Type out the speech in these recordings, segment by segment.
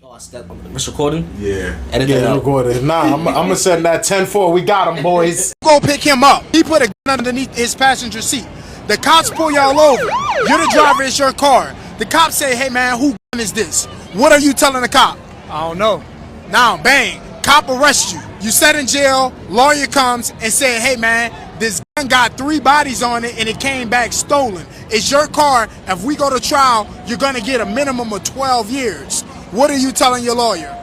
Oh, it's recording? Yeah. Edit yeah, that out. recorded. Nah, I'm gonna send that 10-4. We got him, boys. Go pick him up. He put a gun underneath his passenger seat. The cops pull y'all over. You're the driver, it's your car. The cops say, hey man, who gun is this? What are you telling the cop? I don't know. Now, bang, cop arrests you. You sat in jail, lawyer comes and say, hey man, this gun got 3 bodies on it and it came back stolen. It's your car. If we go to trial, you're gonna get a minimum of 12 years. What are you telling your lawyer?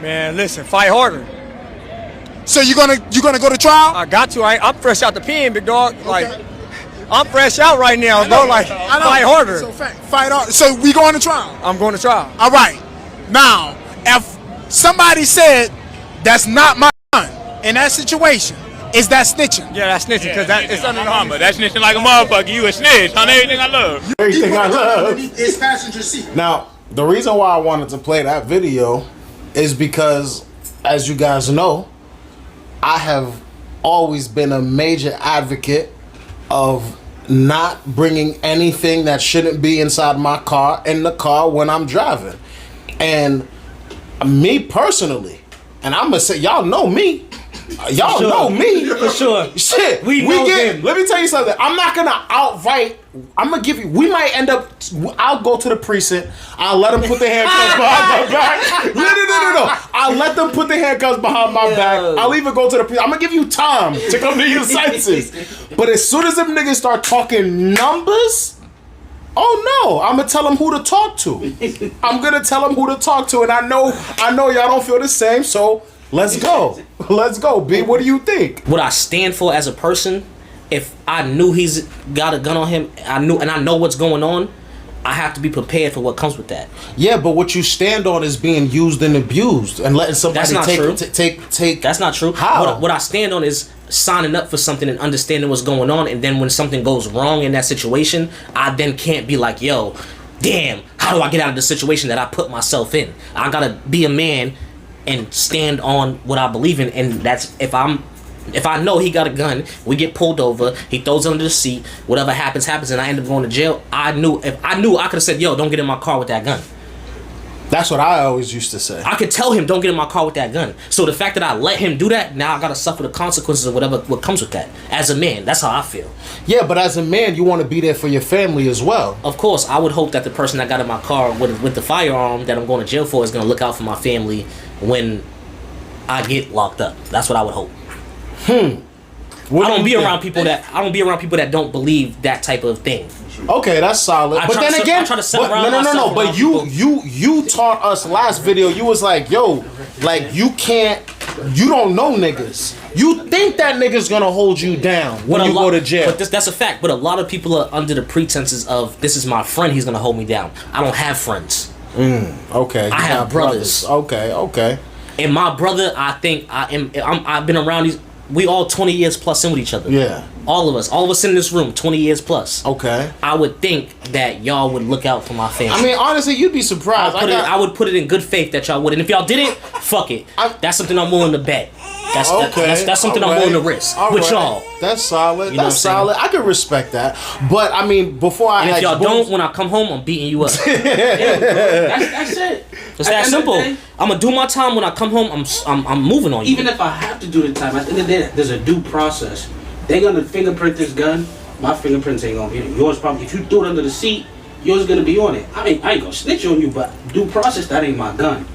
Man, listen, fight harder. So you gonna go to trial? I got to. I'm fresh out the pen, big dog. Like, I'm fresh out right now, bro. Like, fight harder. So fight harder. So we going to trial? I'm going to trial. All right. Now, if somebody said that's not my gun in that situation, is that snitching? Yeah, that's snitching because it's under the mama. That's snitching like a motherfucker. You a snitch on everything I love. Everything I love. His passenger seat. Now, the reason why I wanted to play that video is because, as you guys know, I have always been a major advocate of not bringing anything that shouldn't be inside my car in the car when I'm driving. And me personally, and I'm gonna say, y'all know me. Y'all know me. For sure. Shit. We know him. Let me tell you something. I'm not gonna outright. I'm gonna give you. We might end up. I'll go to the precinct. I'll let them put the handcuffs behind my back. No. I'll let them put the handcuffs behind my back. I'll even go to the precinct. I'm gonna give you time to come to your senses. But as soon as them niggas start talking numbers, oh no, I'm gonna tell them who to talk to. I'm gonna tell them who to talk to, and I know y'all don't feel the same. So let's go. Let's go, B. What do you think? What I stand for as a person, if I knew he's got a gun on him, I know what's going on, I have to be prepared for what comes with that. Yeah, but what you stand on is being used and abused and letting somebody take. That's not true. How? What I stand on is signing up for something and understanding what's going on, and then when something goes wrong in that situation, I then can't be like, yo, damn, how do I get out of the situation that I put myself in? I gotta be a man and stand on what I believe in, and that's if I know he got a gun, we get pulled over, he throws it under the seat, whatever happens, and I end up going to jail. I knew I could have said, yo, don't get in my car with that gun. That's what I always used to say. I could tell him, don't get in my car with that gun. So the fact that I let him do that, now I gotta suffer the consequences of what comes with that. As a man, that's how I feel. Yeah, but as a man, you want to be there for your family as well. Of course, I would hope that the person that got in my car with the firearm that I'm going to jail for is gonna look out for my family when I get locked up. That's what I would hope. I don't be around people that don't believe that type of thing. Okay, that's solid. But then again, But you taught us last video. You was like, yo, like you don't know niggas. You think that nigga's gonna hold you down when you go to jail. But that's a fact. But a lot of people are under the pretenses of this is my friend. He's gonna hold me down. I don't have friends. Okay. I have brothers. Okay. And my brother, I think I've been around these. We all 20 years plus in with each other. Yeah. All of us in this room, 20 years plus. Okay. I would think that y'all would look out for my family. I mean, honestly, you'd be surprised. I would put it in good faith that y'all would. And if y'all didn't, fuck it. That's something I'm willing to bet. That's something I'm willing to risk with y'all. That's solid. You know that's solid. I can respect that. But I mean, before I if y'all don't, when I come home, I'm beating you up. That's it. It's that simple. I'm gonna do my time. When I come home, I'm moving on you. Even if I have to do the time, at the end of the day, there's a due process. They're gonna fingerprint this gun. My fingerprints ain't gonna be on it. Yours probably. If you threw it under the seat, yours gonna be on it. I mean, I ain't gonna snitch on you, but due process, that ain't my gun.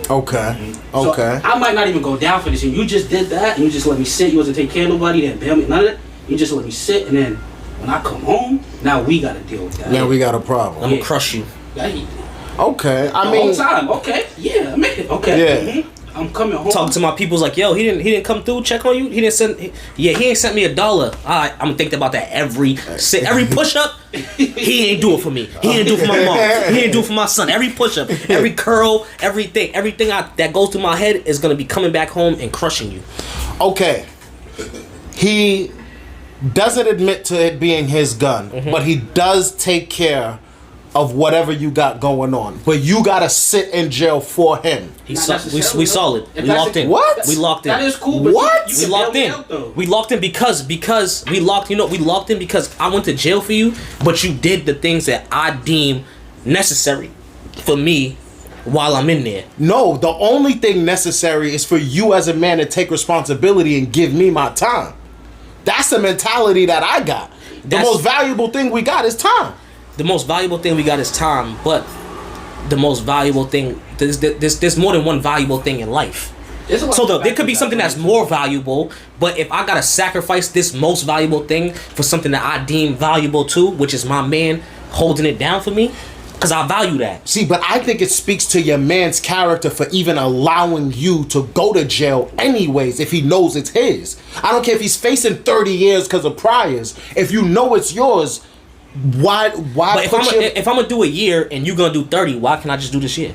Okay. So I might not even go down for this. And you just did that, and you just let me sit. You wasn't take care of nobody. You didn't bail me. None of that. You just let me sit, and then when I come home, now we gotta deal with that. Now we got a problem. I'm gonna crush you. Okay. I mean, whole time. Okay. Yeah. I mean, okay. Yeah. I'm coming home. Talking to my people's like, yo, he didn't come through, check on you. He ain't sent me $1. Alright, I'm gonna think about that every push up. He ain't do it for me. He ain't do it for my mom. He ain't do it for my son. Every push up, every curl, everything that goes through my head is gonna be coming back home and crushing you. Okay. He doesn't admit to it being his gun, but he does take care of whatever you got going on. But you gotta sit in jail for him. We solid. We locked in. What? We locked in. That is cool. But what? You We locked in. We locked in because we locked in because I went to jail for you, but you did the things that I deem necessary for me while I'm in there. No, the only thing necessary is for you as a man to take responsibility and give me my time. That's the mentality that I got. The most valuable thing we got is time. The most valuable thing we got is time, but the most valuable thing, there's more than one valuable thing in life. So there could be something that's more valuable, but if I gotta sacrifice this most valuable thing for something that I deem valuable too, which is my man holding it down for me, because I value that. See, but I think it speaks to your man's character for even allowing you to go to jail anyways if he knows it's his. I don't care if he's facing 30 years because of priors. If you know it's yours, why but if I'm gonna do a year and you gonna do 30, why can't I just do this year?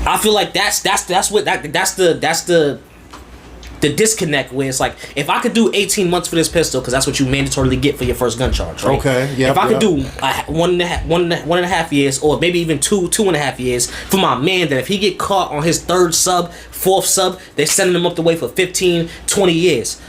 I feel like that's the disconnect where it's like, if I could do 18 months for this pistol, because that's what you mandatorily get for your first gun charge, right? Okay, yeah. If I could do 1.5 years, or maybe even 2.5 years for my man, that if he get caught on his third sub, fourth sub, they're sending him up the way for 15, 20 years.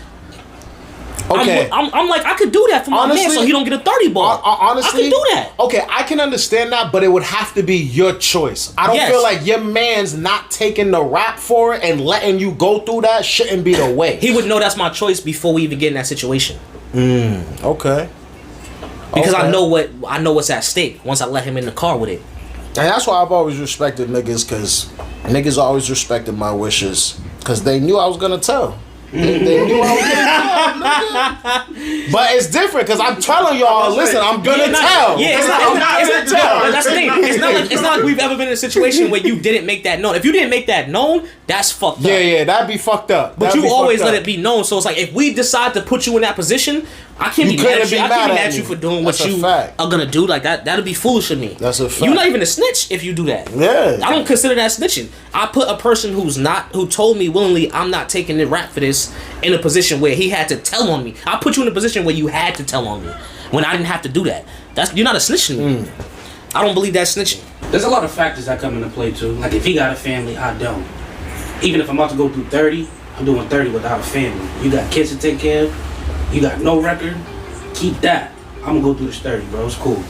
Okay. I'm like, I could do that for my man so he don't get a 30 ball. Honestly, I could do that. Okay, I can understand that, but it would have to be your choice. I don't feel like your man's not taking the rap for it and letting you go through that shouldn't be the way. He would know that's my choice before we even get in that situation. Okay. Because I know what's at stake once I let him in the car with it. And that's why I've always respected niggas, because niggas always respected my wishes, because they knew I was gonna tell. They knew I was gonna tell, nigga. But it's different, because I'm telling y'all, listen, I'm gonna tell. Yeah, that's the thing. It's not like we've ever been in a situation where you didn't make that known. If you didn't make that known, that's fucked up. Yeah, that'd be fucked up. But you always let it be known. So it's like, if we decide to put you in that position, I can't be mad at you. I can't be mad at you for doing what you are gonna do. Like that. That'd be foolish of me. That's a fact. You're not even a snitch if you do that. Yeah. I don't consider that snitching. I put a person who told me willingly, I'm not taking the rap for this, in a position where he had to tell on me. I put you in a position where you had to tell on me when I didn't have to do that. You're not a snitch to me. I don't believe that's snitching. There's a lot of factors that come into play too. Like, if he got a family, I don't. Even if I'm about to go through 30, I'm doing 30 without a family. You got kids to take care of. You got no record. Keep that. I'm gonna go through this 30, bro. It's cool.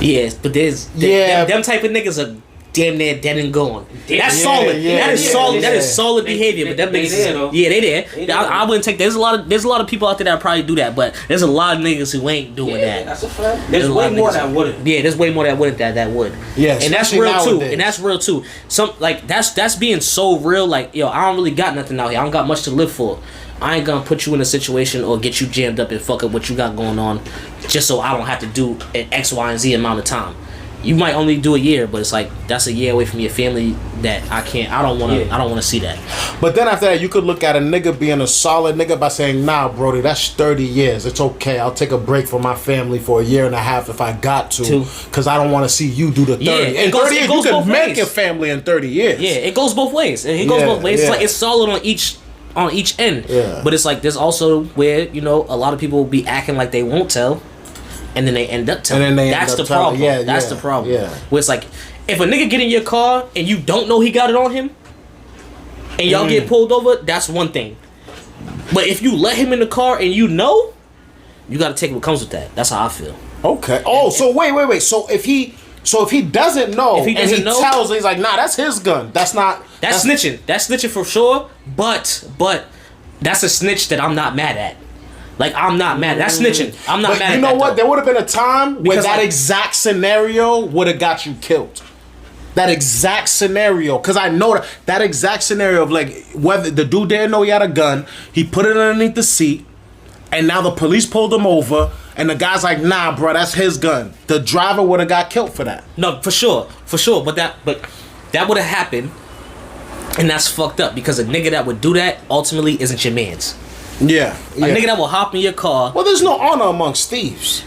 Yes, but them type of niggas are damn near dead and gone. That's solid. That is solid behavior. But them niggas, they there. I wouldn't take. There's a lot of people out there that probably do that, but there's a lot of niggas who ain't doing that. That's a fact. There's way more that wouldn't. Yeah, there's way more that wouldn't that would. Yeah, and that's real too. And that's real too. Some like that's being so real. Like, yo, I don't really got nothing out here. I don't got much to live for. I ain't gonna put you in a situation or get you jammed up and fuck up what you got going on just so I don't have to do an X, Y, and Z amount of time. You might only do a year, but it's like, that's a year away from your family that I don't wanna see that. But then after that, you could look at a nigga being a solid nigga by saying, nah, Brody, that's 30 years. It's okay. I'll take a break from my family for a year and a half if I got to, because I don't want to see you do the 30. Yeah, in 30 years, you could make a family in 30 years. Yeah, it goes both ways. It's like, it's solid on each end. Yeah. But it's like, there's also where, a lot of people will be acting like they won't tell, and then they end up telling. That's the problem. That's the problem. Yeah. Where it's like, if a nigga get in your car and you don't know he got it on him, and y'all get pulled over, that's one thing. But if you let him in the car and you gotta take what comes with that. That's how I feel. Okay. Oh, so wait. So if he doesn't know, and he tells, he's like, nah, that's his gun. That's snitching. That's snitching for sure. But that's a snitch that I'm not mad at. Like, I'm not mad. That's snitching. I'm not mad at that. You know what? Though. There would have been a time where that exact scenario would have got you killed. That exact scenario. Because I know that exact scenario of, like, whether the dude didn't know he had a gun, he put it underneath the seat, and now the police pulled him over, and the guy's like, nah, bro, that's his gun. The driver would have got killed for that. No, for sure. But that would have happened, and that's fucked up, because a nigga that would do that ultimately isn't your man's. Yeah. A nigga that will hop in your car. Well, there's no honor amongst thieves.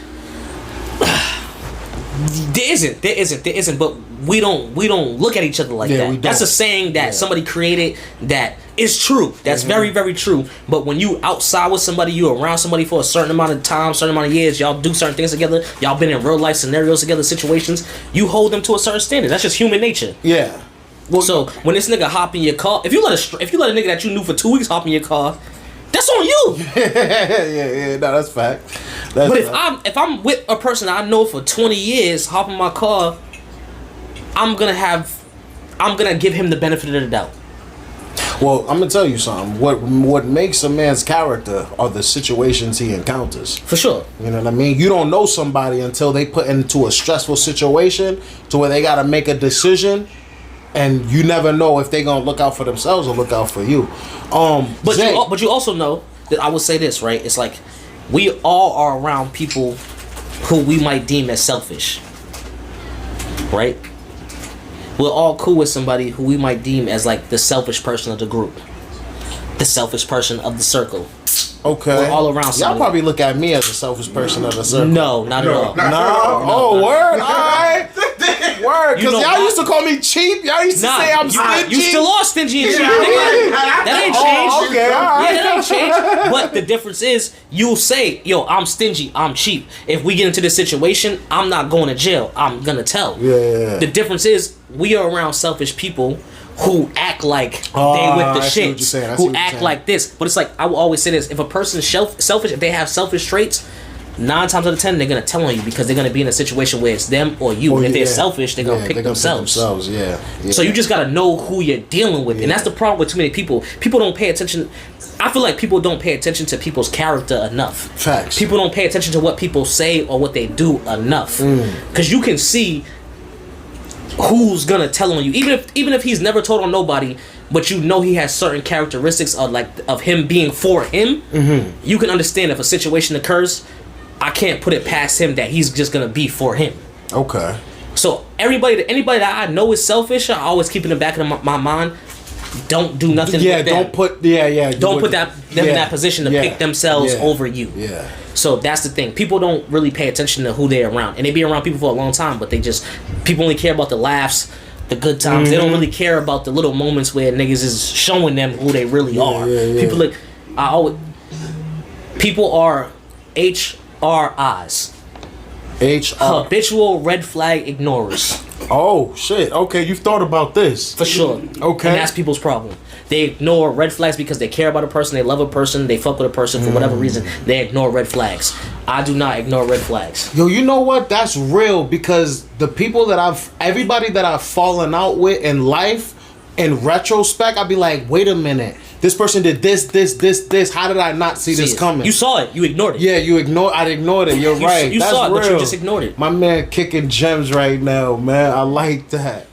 There isn't. But we don't look at each other like that. That's a saying that somebody created that is true. That's very, very true. But when you outside with somebody, you around somebody for a certain amount of time, certain amount of years, y'all do certain things together. Y'all been in real life scenarios together, situations. You hold them to a certain standard. That's just human nature. Yeah. Well, so when this nigga hop in your car, if you let a nigga that you knew for 2 weeks hop in your car, that's on you. Yeah. No, that's fact. But if I'm with a person I know for 20 years, hop in my car, I'm gonna give him the benefit of the doubt. Well, I'm gonna tell you something. What makes a man's character are the situations he encounters. For sure. You know what I mean? You don't know somebody until they put into a stressful situation to where they gotta make a decision, and you never know if they gonna look out for themselves or look out for you. But you also know that I would say this, right? It's like we all are around people who we might deem as selfish, right? We're all cool with somebody who we might deem as like the selfish person of the group, the selfish person of the circle. Okay. We're all around Y'all somebody. probably look at me as a selfish person of the circle. No, not at all. No. Word. All right. Word. You Because know y'all why? used to call me cheap. Y'all used to say I'm stingy. You still are stingy and cheap, nigga. That ain't changed. Oh, okay, all right. Yeah, that ain't changed. But the difference is, you'll say, yo, I'm stingy, I'm cheap. If we get into this situation, I'm not going to jail. I'm gonna tell. Yeah. The difference is, we are around selfish people who act like they with the I see what you're shits, saying. I see who what you're act saying. like this. But it's like, I will always say this: if a person's selfish, if they have selfish traits, 9 times out of 10 they're gonna tell on you because they're gonna be in a situation where it's them or you. And if they're selfish, they're gonna pick themselves. Yeah. So you just gotta know who you're dealing with, and that's the problem with too many people. People don't pay attention. I feel like people don't pay attention to people's character enough. Facts. People don't pay attention to what people say or what they do enough, because you can see who's gonna tell on you, even if he's never told on nobody, but you know he has certain characteristics of him being for him. You can understand if a situation occurs, I can't put it past him that he's just gonna be for him. Okay. So anybody that I know is selfish, I always keep in the back of my mind. Don't do nothing. Yeah. with them. Don't put. Don't put them in that position to pick themselves over you. Yeah. So that's the thing. People don't really pay attention to who they're around, and they be around people for a long time, but people only care about the laughs, the good times. They don't really care about the little moments where niggas is showing them who they really are. People people are HRIs. Habitual red flag ignorers. Oh shit. Okay, you've thought about this For sure. Okay. And that's people's problem. They ignore red flags because they care about a person, they love a person, they fuck with a person for whatever reason. They ignore red flags. I do not ignore red flags. Yo, you know what? That's real because the people everybody that I've fallen out with in life, in retrospect, I'd be like, wait a minute. This person did this. How did I not see this coming? You saw it. You ignored it. Yeah, I ignored it. You're right. You That's saw it, real. but you just ignored it. My man kicking gems right now, man. I like that.